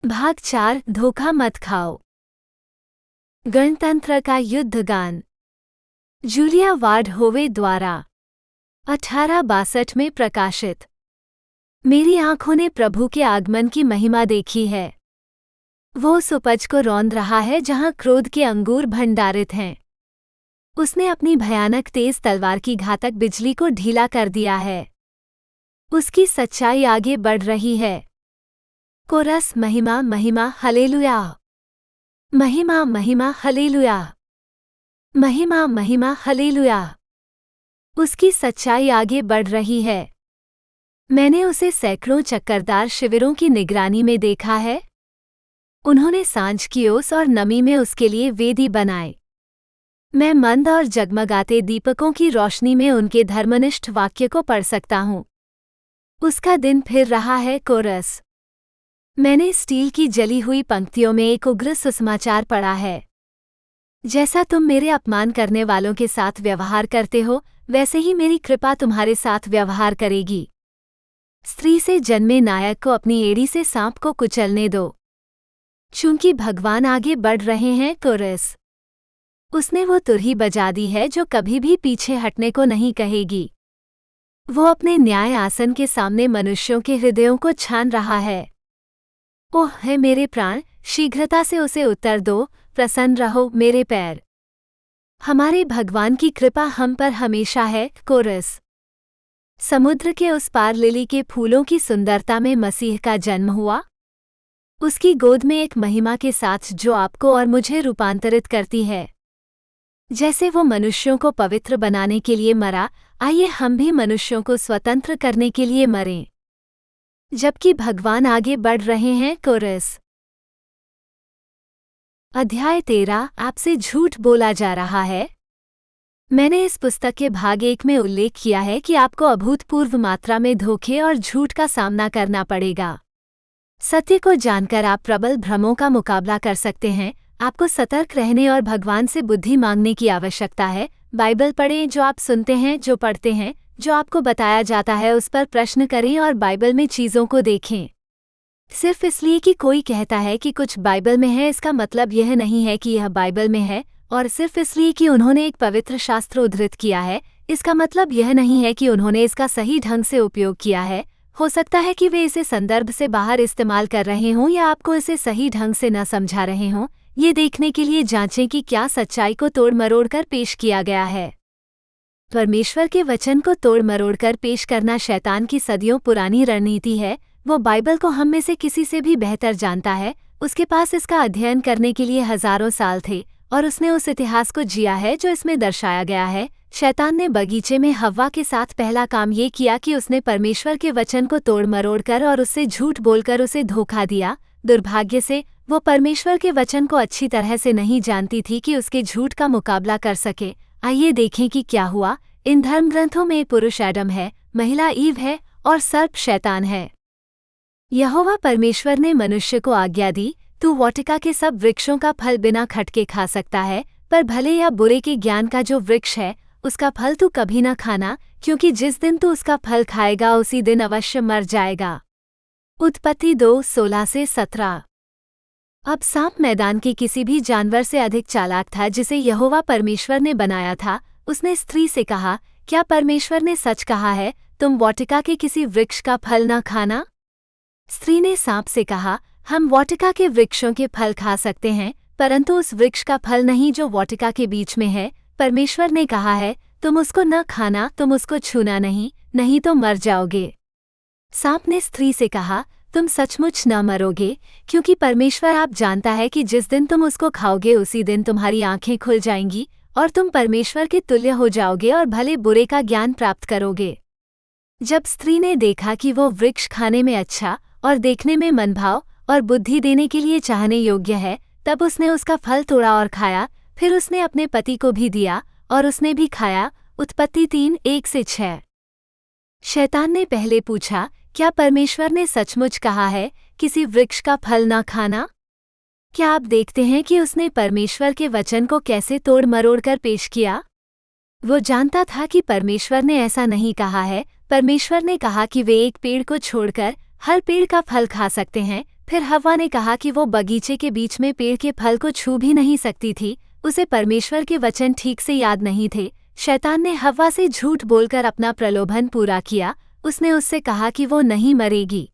भाग 4 धोखा मत खाओ। गणतंत्र का युद्ध गान जूलिया वार्ड होवे द्वारा 1862 में प्रकाशित। मेरी आंखों ने प्रभु के आगमन की महिमा देखी है। वो उस उपज को रौंद रहा है जहां क्रोध के अंगूर भंडारित हैं। उसने अपनी भयानक तेज तलवार की घातक बिजली को ढीला कर दिया है। उसकी सच्चाई आगे बढ़ रही है। कोरस महिमा महिमा हलेलुया, महिमा महिमा हलेलुया, महिमा महिमा हलेलुया। उसकी सच्चाई आगे बढ़ रही है। मैंने उसे सैकड़ों चक्करदार शिविरों की निगरानी में देखा है। उन्होंने सांझ की ओस और नमी में उसके लिए वेदी बनाए। मैं मंद और जगमगाते दीपकों की रोशनी में उनके धर्मनिष्ठ वाक्य को पढ़ सकता हूँ। उसका दिन फिर रहा है। कोरस। मैंने स्टील की जली हुई पंक्तियों में एक उग्र सुसमाचार पढ़ा है। जैसा तुम मेरे अपमान करने वालों के साथ व्यवहार करते हो, वैसे ही मेरी कृपा तुम्हारे साथ व्यवहार करेगी। स्त्री से जन्मे नायक को अपनी एड़ी से सांप को कुचलने दो। चूंकि भगवान आगे बढ़ रहे हैं। कोरस। उसने वो तुरही बजा दी है जो कभी भी पीछे हटने को नहीं कहेगी। वो अपने न्याय आसन के सामने मनुष्यों के हृदयों को छान रहा है। ओह है मेरे प्राण, शीघ्रता से उसे उत्तर दो। प्रसन्न रहो मेरे पैर। हमारे भगवान की कृपा हम पर हमेशा है। कोरस। समुद्र के उस पार लिली के फूलों की सुंदरता में मसीह का जन्म हुआ। उसकी गोद में एक महिमा के साथ जो आपको और मुझे रूपांतरित करती है। जैसे वो मनुष्यों को पवित्र बनाने के लिए मरा, आइए हम भी मनुष्यों को स्वतंत्र करने के लिए मरें, जबकि भगवान आगे बढ़ रहे हैं। कोरस। अध्याय 13 आपसे झूठ बोला जा रहा है। मैंने इस पुस्तक के भाग 1 में उल्लेख किया है कि आपको अभूतपूर्व मात्रा में धोखे और झूठ का सामना करना पड़ेगा। सत्य को जानकर आप प्रबल भ्रमों का मुकाबला कर सकते हैं। आपको सतर्क रहने और भगवान से बुद्धि मांगने की आवश्यकता है। बाइबल पढ़ें, जो आप सुनते हैं, जो पढ़ते हैं, जो आपको बताया जाता है उस पर प्रश्न करें और बाइबल में चीज़ों को देखें। सिर्फ इसलिए कि कोई कहता है कि कुछ बाइबल में है, इसका मतलब यह नहीं है कि यह बाइबल में है। और सिर्फ इसलिए कि उन्होंने एक पवित्र शास्त्र उद्धृत किया है, इसका मतलब यह नहीं है कि उन्होंने इसका सही ढंग से उपयोग किया है। हो सकता है कि वे इसे संदर्भ से बाहर इस्तेमाल कर रहे हों या आपको इसे सही ढंग से न समझा रहे हों। ये देखने के लिए जांचें कि क्या सच्चाई को तोड़ मरोड़ कर पेश किया गया है। परमेश्वर के वचन को तोड़ मरोड़ कर पेश करना शैतान की सदियों पुरानी रणनीति है। वो बाइबल को हम में से किसी से भी बेहतर जानता है। उसके पास इसका अध्ययन करने के लिए हजारों साल थे और उसने उस इतिहास को जिया है जो इसमें दर्शाया गया है। शैतान ने बगीचे में हव्वा के साथ पहला काम ये किया कि उसने परमेश्वर के वचन को तोड़ मरोड़ कर और उससे झूठ बोलकर उसे धोखा दिया। दुर्भाग्य से वो परमेश्वर के वचन को अच्छी तरह से नहीं जानती थी कि उसके झूठ का मुकाबला कर सके। आइए देखें कि क्या हुआ। इन धर्मग्रंथों में पुरुष एडम है, महिला ईव है और सर्प शैतान है। यहोवा परमेश्वर ने मनुष्य को आज्ञा दी, तू वाटिका के सब वृक्षों का फल बिना खटके खा सकता है, पर भले या बुरे के ज्ञान का जो वृक्ष है उसका फल तू कभी न खाना, क्योंकि जिस दिन तू उसका फल खाएगा उसी दिन अवश्य मर जाएगा। उत्पत्ति 2:16-17। अब सांप मैदान के किसी भी जानवर से अधिक चालाक था जिसे यहोवा परमेश्वर ने बनाया था। उसने स्त्री से कहा, क्या परमेश्वर ने सच कहा है, तुम वाटिका के किसी वृक्ष का फल न खाना? स्त्री ने सांप से कहा, हम वाटिका के वृक्षों के फल खा सकते हैं, परंतु उस वृक्ष का फल नहीं जो वाटिका के बीच में है। परमेश्वर ने कहा है, तुम उसको न खाना, तुम उसको छूना नहीं, नहीं तो मर जाओगे। सांप ने स्त्री से कहा, तुम सचमुच न मरोगे, क्योंकि परमेश्वर आप जानता है कि जिस दिन तुम उसको खाओगे उसी दिन तुम्हारी आंखें खुल जाएंगी और तुम परमेश्वर के तुल्य हो जाओगे और भले बुरे का ज्ञान प्राप्त करोगे। जब स्त्री ने देखा कि वो वृक्ष खाने में अच्छा और देखने में मनभाव और बुद्धि देने के लिए चाहने योग्य है, तब उसने उसका फल तोड़ा और खाया। फिर उसने अपने पति को भी दिया और उसने भी खाया। उत्पत्ति 3:1-6। शैतान ने पहले पूछा, क्या परमेश्वर ने सचमुच कहा है किसी वृक्ष का फल न खाना? क्या आप देखते हैं कि उसने परमेश्वर के वचन को कैसे तोड़ मरोड़ कर पेश किया? वो जानता था कि परमेश्वर ने ऐसा नहीं कहा है। परमेश्वर ने कहा कि वे एक पेड़ को छोड़कर हर पेड़ का फल खा सकते हैं, फिर हव्वा ने कहा कि वो बगीचे के बीच में पेड़ के फल को छू भी नहीं सकती थी। उसे परमेश्वर के वचन ठीक से याद नहीं थे। शैतान ने हव्वा से झूठ बोलकर अपना प्रलोभन पूरा किया। उसने उससे कहा कि वो नहीं मरेगी।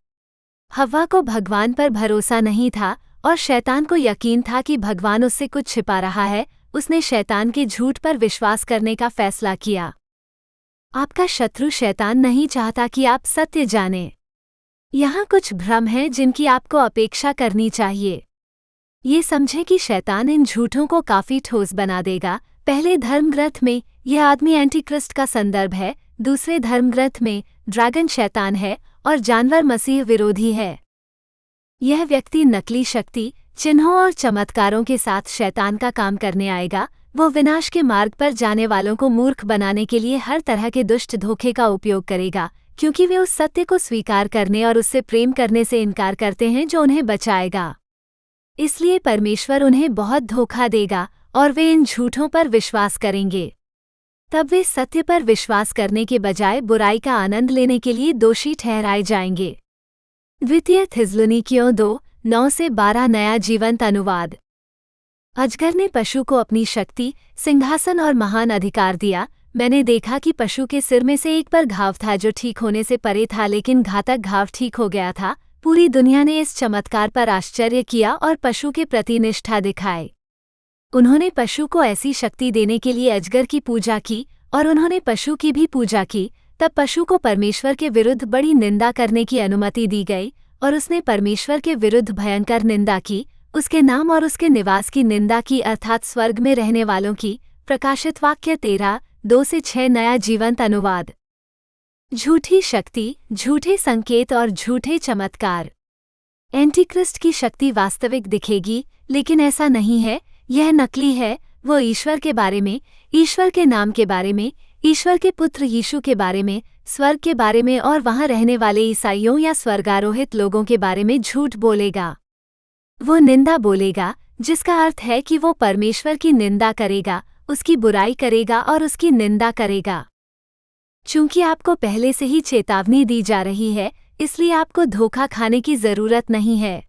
हव्वा को भगवान पर भरोसा नहीं था और शैतान को यकीन था कि भगवान उससे कुछ छिपा रहा है। उसने शैतान के झूठ पर विश्वास करने का फैसला किया। आपका शत्रु शैतान नहीं चाहता कि आप सत्य जानें। यहाँ कुछ भ्रम हैं जिनकी आपको अपेक्षा करनी चाहिए। ये समझें कि शैतान इन झूठों को काफी ठोस बना देगा। पहले धर्मग्रंथ में यह आदमी एंटीक्रिस्ट का संदर्भ है। दूसरे धर्मग्रंथ में ड्रैगन शैतान है और जानवर मसीह विरोधी है। यह व्यक्ति नकली शक्ति, चिन्हों और चमत्कारों के साथ शैतान का काम करने आएगा। वो विनाश के मार्ग पर जाने वालों को मूर्ख बनाने के लिए हर तरह के दुष्ट धोखे का उपयोग करेगा, क्योंकि वे उस सत्य को स्वीकार करने और उससे प्रेम करने से इनकार करते हैं जो उन्हें बचाएगा। इसलिए परमेश्वर उन्हें बहुत धोखा देगा और वे इन झूठों पर विश्वास करेंगे। तब वे सत्य पर विश्वास करने के बजाय बुराई का आनंद लेने के लिए दोषी ठहराए जाएंगे। द्वितीय थिस्सलुनीकियों 2:9-12 नया जीवंत अनुवाद। अजगर ने पशु को अपनी शक्ति, सिंहासन और महान अधिकार दिया। मैंने देखा कि पशु के सिर में से एक पर घाव था जो ठीक होने से परे था, लेकिन घातक घाव ठीक हो गया था। पूरी दुनिया ने इस चमत्कार पर आश्चर्य किया और पशु के प्रति निष्ठा दिखाए। उन्होंने पशु को ऐसी शक्ति देने के लिए अजगर की पूजा की और उन्होंने पशु की भी पूजा की। तब पशु को परमेश्वर के विरुद्ध बड़ी निंदा करने की अनुमति दी गई और उसने परमेश्वर के विरुद्ध भयंकर निंदा की, उसके नाम और उसके निवास की निंदा की, अर्थात स्वर्ग में रहने वालों की। प्रकाशित वाक्य 13:2-6 नया जीवंत अनुवाद। झूठी शक्ति, झूठे संकेत और झूठे चमत्कार। एंटीक्रिस्ट की शक्ति वास्तविक दिखेगी, लेकिन ऐसा नहीं है। यह नकली है। वो ईश्वर के बारे में, ईश्वर के नाम के बारे में, ईश्वर के पुत्र यीशु के बारे में, स्वर्ग के बारे में और वहां रहने वाले ईसाइयों या स्वर्गारोहित लोगों के बारे में झूठ बोलेगा। वो निंदा बोलेगा, जिसका अर्थ है कि वो परमेश्वर की निंदा करेगा, उसकी बुराई करेगा और उसकी निंदा करेगा। चूंकि आपको पहले से ही चेतावनी दी जा रही है, इसलिए आपको धोखा खाने की जरूरत नहीं है।